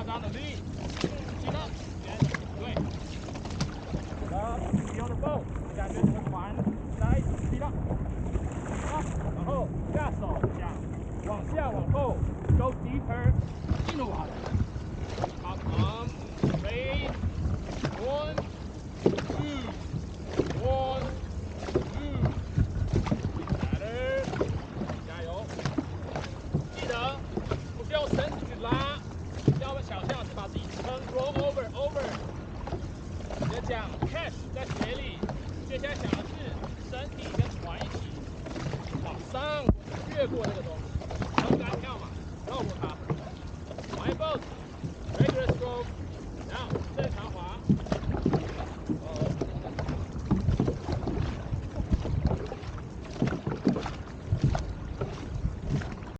张努力，记得，对。好 ，be on the boat，感觉整个船来，speed up，好，然后下手这样，往下往后 ，go deeper， 进入海。好，ready， 1, 2, 1, 2， better， 加油！记得不是用绳子去拉，要么想象是把自己撑 roll over。直接讲 catch 在水里，接下来想的是身体跟船一起往上越过那个东西，然后跟它跳嘛，绕过它。My boat， regular stroke， now 正